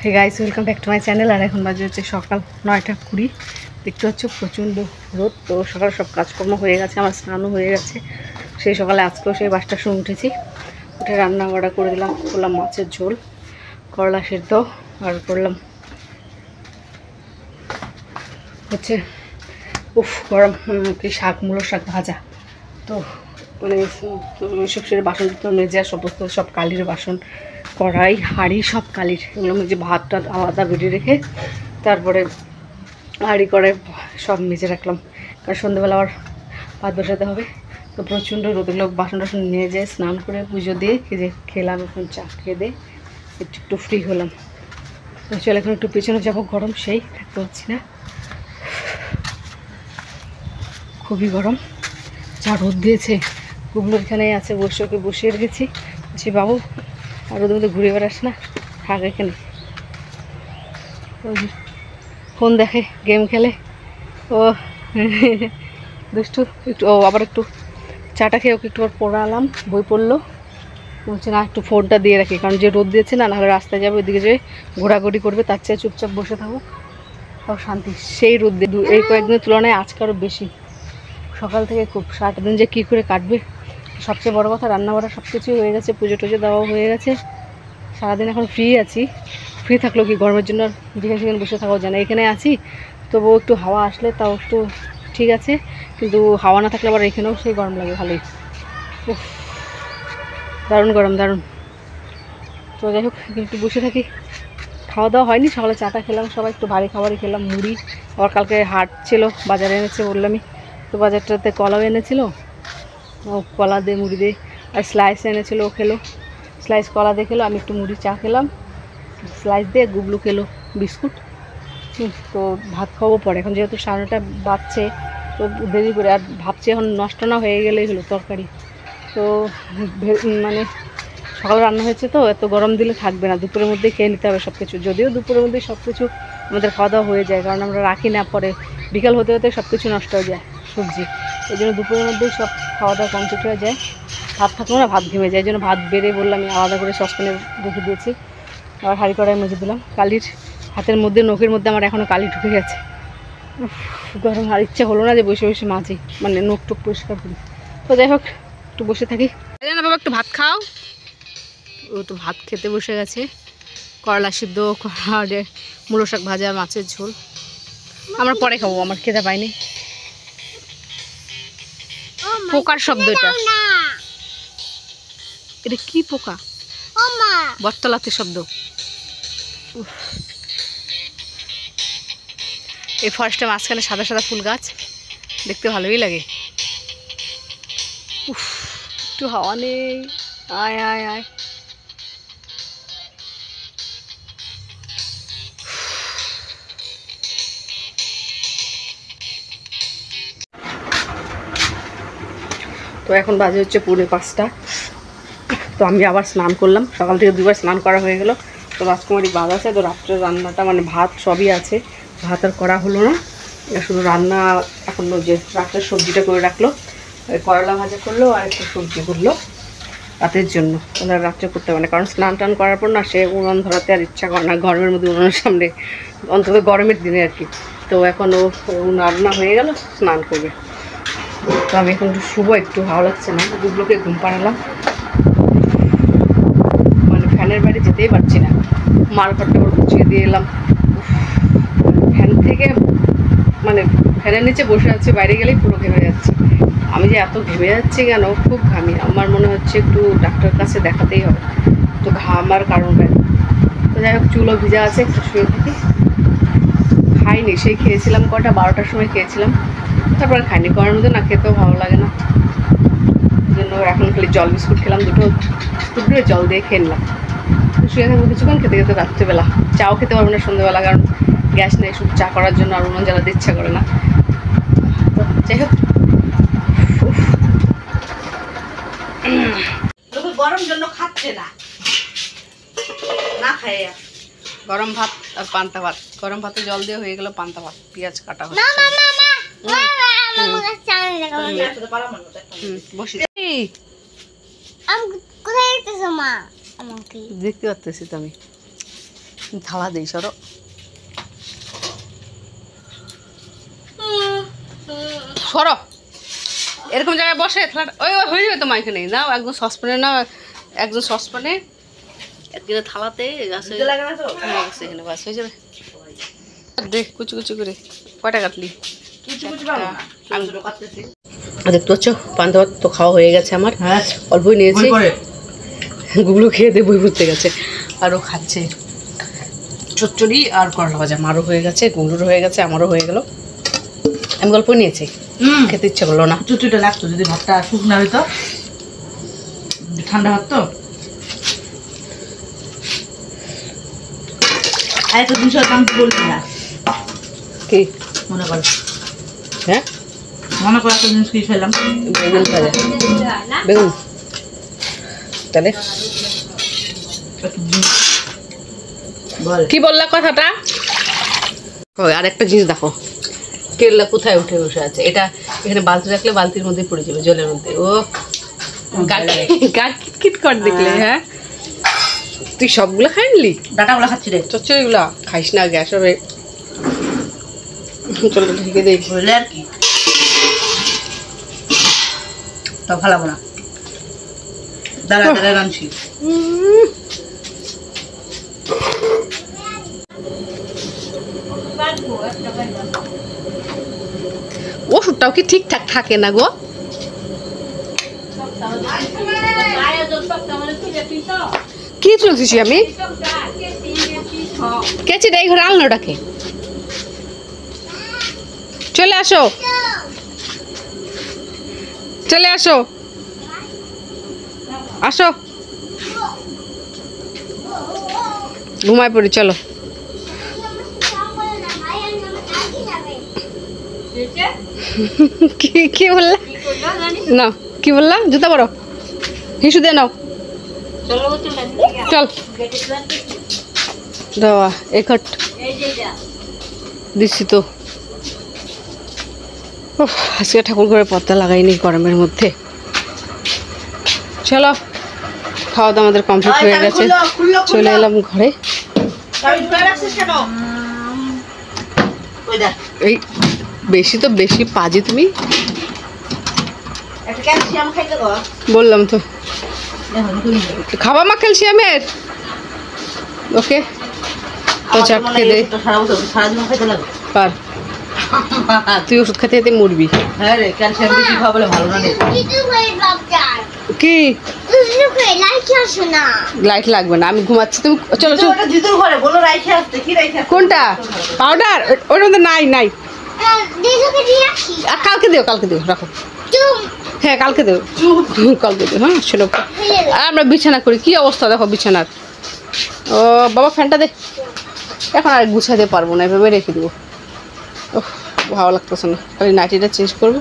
Hey guys, welcome back to my channel. আর এখন বাজে হচ্ছে সকাল 9টা 20। দেখতে পাচ্ছ প্রচণ্ড রোদ। তো সকাল সব কাজকর্ম হয়ে গেছে, আমার স্নানও হয়ে গেছে। সেই সকালে আজকেও সেই 5টার সময় উঠেছি। উঠে রান্না বাড়া করে দিলাম। করলাম মাছের ঝোল, করলা সেদ্ধ, আর করলাম হচ্ছে গরম কি শাক, মূলো শাক ভাজা। তো মানে সব সেরে বাসন মেজে সমস্ত সব কালির বাসন, কড়াই হাঁড়ি সব কালির। এগুলো মেজে ভাতটা আলাদা বেড়ে রেখে তারপরে হাঁড়ি করে সব মেজে রাখলাম, কারণ সন্ধ্যেবেলা আবার ভাত বসাতে হবে। তো প্রচণ্ড রোদগুলো বাসন টাসন নিয়ে যেয়ে স্নান করে পুজো দিয়ে খেলাম। এখন চা খেয়ে দিয়ে একটু ফ্রি হলাম। তো চলে এখন একটু পেছনে যাবো, গরম সেই থাকতে পারছি না, খুবই গরম। যা রোদ দিয়েছে। গুগলো এখানেই আছে, ওকে বসিয়ে রেখেছি। বলছি বাবু আর রোদের মধ্যে ঘুরে বেড়াস না, থাক এখানে। ফোন দেখে, গেম খেলে ও দুষ্টু। একটু আবার একটু চাটা খেয়ে ওকে একটু পড়ালাম, বই পড়লো। বলছে না একটু ফোনটা দিয়ে রাখি, কারণ যে রোদ দিয়েছে না, নাহলে রাস্তায় যাবে, ওইদিকে যেয়ে ঘোরাঘুরি করবে। তার চেয়ে চুপচাপ বসে থাকুক, তাও শান্তি। সেই রোদ দিয়ে এই কয়েকদিনের তুলনায় আজকে আরও বেশি। সকাল থেকে খুব সারাটা দিন যে কী করে কাটবে। সবচেয়ে বড় কথা, রান্না বাড়া সব কিছুই হয়ে গেছে, পুজো টুজো দেওয়াও হয়ে গেছে। সারাদিন এখন ফ্রি আছি। ফ্রি থাকলেও কি গরমের জন্য যেখানে সেখানে বসে থাকাও যায় না। এখানে আছি তবুও একটু হাওয়া আসলে তাও একটু ঠিক আছে, কিন্তু হাওয়া না থাকলে আবার এখানেও সেই গরম লাগে ভালোই। দারুণ গরম, দারুণ। তো যাই হোক একটু বসে থাকি। খাওয়া দাওয়া হয়নি, সকালে চাটা খেলাম, সবাই একটু ভারী খাবারই খেলাম, মুড়ি। আবার কালকে হাট ছিল, বাজারে এনেছে বললামই তো, বাজারটাতে কলাও এনেছিল, ও কলা দিয়ে মুড়ি দিয়ে, আর স্লাইস এনেছিল, ও খেলো। স্লাইস কলা দিয়ে খেলো, আমি একটু মুড়ি চা খেলাম স্লাইস দিয়ে। গুগলু খেলো বিস্কুট। তো ভাত খাওয়াবো পরে, এখন যেহেতু 9:30 বাজছে, তো দেরি করে। আর ভাবছি এখন নষ্ট না হয়ে গেলেই হলো তরকারি। তো মানে সকালে রান্না হয়েছে, তো এত গরম দিলে থাকবে না, দুপুরের মধ্যেই খেয়ে নিতে হবে সব কিছু। যদিও দুপুরের মধ্যেই সব কিছু আমাদের খাওয়া দাওয়া হয়ে যায়, কারণ আমরা রাখি না, পরে বিকাল হতে হতে সব কিছু নষ্ট হয়ে যায় সবজি। এই জন্য দুপুরের মধ্যেই সব খাওয়া দাওয়া কমপ্লিট হয়ে যায়। ভাত থাকলেও না, ভাত ঘেমে যায়। এই জন্য ভাত বেড়ে বললাম আমি আলাদা করে সসপ্যানে রেখে দিয়েছি। আবার হাঁড়ি কড়াই মেজে দিলাম। কালির হাতের মধ্যে, নখের মধ্যে আমার এখনও কালি ঢুকে গেছে। গরম আর ইচ্ছা হলো না যে বসে বসে মাঝি, মানে নখ টুক পরিষ্কার করি। তো যাই হোক একটু বসে থাকি। না বাবা একটু ভাত খাও। ও তো ভাত খেতে বসে গেছে। করলা সিদ্ধ, মূলো শাক ভাজা, মাছের ঝোল। আমরা পরে খাবো, আমার খেতে পাইনি। পোকার শব্দ এটা। এটা কি পোকা? বটতলাতে শব্দ। এই ফরেস্টের মাঝখানে সাদা সাদা ফুল গাছ, দেখতে ভালোই লাগে। একটু হাওয়া নেই। আয় আয় আয়। তো এখন বাজে হচ্ছে 4:45। তো আমি আবার স্নান করলাম, সকাল থেকে 2বার স্নান করা হয়ে গেল। তো রাজকুমারী ভাত আছে, তো রাত্রের রান্নাটা মানে ভাত সবই আছে, ভাত আর করা হলো না, শুধু রান্না এখন যে রাত্রের সবজিটা করে রাখলো। করলা ভাজা করলো আর একটু সবজি করলো রাতের জন্য। তাহলে রাত্রে করতে হবে না, কারণ স্নান টান করার পর না সে উনুন ধরাতে আর ইচ্ছা করে না গরমের মধ্যে, উনুনের সামনে, অন্তত গরমের দিনে আর কি। তো এখন ও রান্না হয়ে গেল, স্নান করবে। তো আমি এখন একটু শুভ, একটু ভালো লাগছে না। গুগলোকে ঘুম পাড়ালাম, মানে ফ্যানের বাইরে যেতেই পারছি না। মার ঘরটা গুছিয়ে দিয়ে এলাম। ফ্যান থেকে মানে ফ্যানের নিচে বসে আছি, বাইরে গেলেই পুরো ঘেমে যাচ্ছে। আমি যে এত ঘেমে যাচ্ছি কেন, খুব ঘামি। আমার মনে হচ্ছে একটু ডাক্তার কাছে দেখাতেই হবে, তো ঘামার কারণটা। তো যাই হোক চুলও ভিজা আছে, একটু শুয়ে থাকি। খাইনি, সেই খেয়েছিলাম কটা, 12টার সময় খেয়েছিলাম, তারপরে খাইনি। গরমের মধ্যে না খেতেও ভালো লাগে না, এই জন্য এখন খালি জল বিস্কুট খেলাম, 2টো বিস্কুট দিয়ে জল দিয়ে খেয়ে নিলাম। শুয়ে থাকবো কিছুক্ষণ, খেতে খেতে রাত্রেবেলা চাও খেতে পারবো না সন্ধ্যেবেলা, কারণ গ্যাস নেই, শুধু চা করার জন্য আর উনুন জ্বালাতে ইচ্ছা করে না। তো যাই হোক গরম জন্য খাচ্ছে না, না খায়। গরম ভাত আর পান্তা ভাত, গরম ভাতে জল দিয়ে হয়ে গেল পান্তা ভাত, পেঁয়াজ কাটা হচ্ছে। বসে দেখতে পাচ্ছি তো আমি। থালা দেই সরো। সরো এরকম জায়গায় বসে থালাটা ওই ওই হয়ে যাবে তোমার এখানে নাও একদম সসপ্যানে নাও একদম সসপ্যানে একদিনে থালাতে গাছ হয়ে লাগে না তো গেছে এখানে বাস হয়ে যাবে। দে কুচি কুচি করে কয়টা কাটলি? কিছু কিছু পাবো না ছোট ছোট কাটতেছি। দেখতে পাচ্ছ পান্তা ভাত তো খাওয়া হয়ে গেছে আমার, হ্যাঁ অল্পই নিয়েছি। বই পড়ে গুগলো খেয়ে দিয়ে বই পড়তে গেছে আরও খাচ্ছে চচ্চড়ি আর করলা ভাজা। মারও হয়ে গেছে, গুগলোরও হয়ে গেছে, আমারও হয়ে গেল। আমি গল্প নিয়েছি, খেতে ইচ্ছে করলো না। চুচুটা লাগতো যদি ভাতটা শুকনা হইতো, ঠান্ডা ভাত তো। আর একটা জিনিস হয়তো আমি বলছি না, কি মনে করো হ্যাঁ মনে করো একটা জিনিস কি খেলাম, বেগুন ভাজা বেগুন তাহলে বল কি বললা কথাটা? ওই আরেকটা জিনিস দেখো, কেরলা কোথায় উঠে বসে আছে। এটা এখানে বালতি রাখলে বালতির মধ্যে পড়ে যাবে, জলের মধ্যে। ও গাড় কিটকিট কর দেখলে। হ্যাঁ তুই সবগুলো খাই নিলি? ডাটাগুলো খাচ্ছি রে, চচ্চড়িগুলো খাইস না, গ্যাস হবে। চলো ঢেকে দেই বুঝলে আর কি, তা ফালাবো না, দাঁড়া দাঁড়া রাঁধছি। ওষুধটাও কি ঠিকঠাক থাকে না গো? কি চলছিস আমি কেচি এই ঘরে আলনাটাকে চলে আসো, চলে আসো, আসো ঘুমায় পড়ি। চলো কি বললা? নাও কি বললা? জুতা পরো, হিসু দিয়ে নাও, চল দেওয়া একট দিচ্ছি তো। আজকে ঠাকুর ঘরে পর্দা লাগাইনি গরমের মধ্যে। চলো খাওয়া দাওয়া আমাদের কমপ্লিট হয়ে গেছে, চলে এলাম ঘরে। এই বেশি তো বেশি পাজি তুমি, বললাম তো খাবা মা ক্যালসিয়ামের। ওকে তো চাপ খেয়ে দে, পার তুই ওষুধ খেতে খেতে মরবি। হ্যাঁ রে, ক্যালসিয়াম বেশি খাওয়া বলে ভালো না রে। কি লাইট লাগবে না, আমি ঘুমাচ্ছি, তুমি চলো চলো। জিতুর ঘরে বলো রাইখে আসতে, কি রাইখে আসতে? কোনটা পাউডার? ওর মধ্যে নাই নাই, আর কালকে দিও, কালকে দিও, রাখো। হ্যাঁ কালকে দেবো, কালকে দেবো। হ্যাঁ শোনো, আর আমরা বিছানা করি, কি অবস্থা দেখো বিছানার। ও বাবা ফ্যানটা দে, এখন আর গুছাতে পারবো না, এভাবে রেখে দেবো। ও ভালো লাগতেছে না, খালি নাইটিটা চেঞ্জ করবো,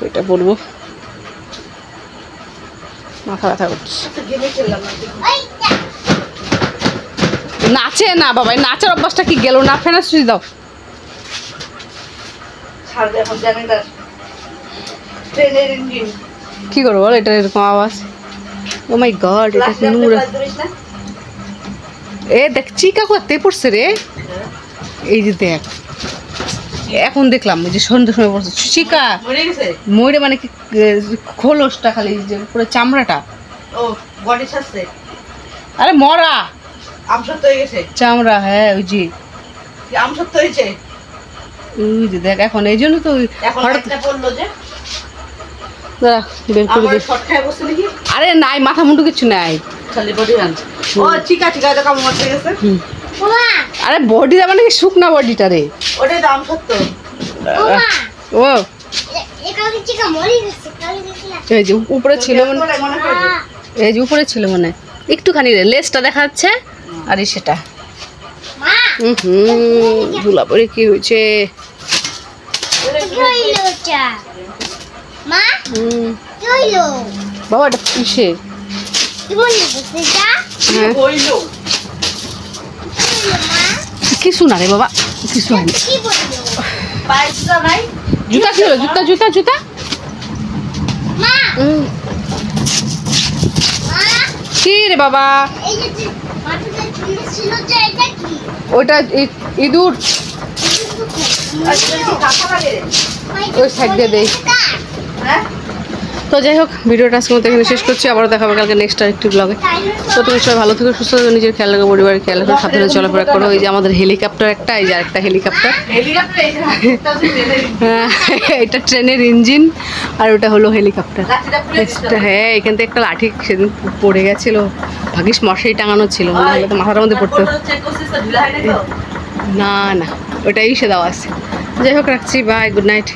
এটা পরবো, মাথা ব্যথা করছে। নাচে না বাবা, নাচার অভ্যাসটা কি গেল না? ফেনা সুইচ দাও, কি করবো বল? এটা এরকম আওয়াজ, ও মাই গড, এটা কি নোংরা। এ দেখ চিকা করতে পড়ছে রে, এই যে দেখ, এখন দেখলাম যে সন্ধ্যার সময় পড়ছে চিকা মরে, মানে কি খোলসটা খালি, যে পুরো চামড়াটা। ও বডি ছাড়ছে, আরে মরা আমসত্ব হয়ে গেছে চামড়া। হ্যাঁ ওই যে আমসত্ব হয়েছে, ওই যে দেখ, এখন এই জন্য তো এখন একটা পড়লো যে দাঁড়া বের করে আমার দে। শর্ট খায় বসে নাকি? আরে নাই, মাথা মুন্ডু কিছু নাই, খালি বডি রান। ও চিকা চিকা এটা কামড় মারতে গেছে। আরে বডি মানে কি শুকনা বডিটা রে, ওটাই তো আমসত্ব। ও এই যে উপরে ছিল মনে, মনে করে এই যে উপরে ছিল মনে, একটুখানি রে লেজটা দেখা যাচ্ছে, আর এই সেটা ধুলা পরে কি হয়েছে। বাবা এটা কিসে? কিছু না রে বাবা, কিছু হয়নি। জুতা ছিল, জুতা জুতা জুতা। কি রে বাবা? ওইটা ইঁদুর ওই সাইড দিয়ে দেই। তো যাই হোক, ভিডিওটা আজকের মতো এখানে শেষ করছি। আবারও দেখাবো কালকে নেক্সট আরেকটি ব্লগে। তো তুমি সবাই ভালো থেকো, সুস্থ থেকো, নিজের খেয়াল রাখো, পরিবারের খেয়াল রাখো, সাথে চলাফেরা করো। এই যে আমাদের হেলিকপ্টার একটা, এই যে আরেকটা হেলিকপ্টার, এটা ট্রেনের ইঞ্জিন আর ওটা হলো হেলিকপ্টার। হ্যাঁ, এখান থেকে একটা লাঠি সেদিন পড়ে গেছিলো, ভাগিস মশারি টাঙানো ছিল, নাহলে তো মাথার মধ্যে পড়তো। না না, ওটাই সে দেওয়া আছে। যাই হোক, রাখছি, বাই, গুড নাইট।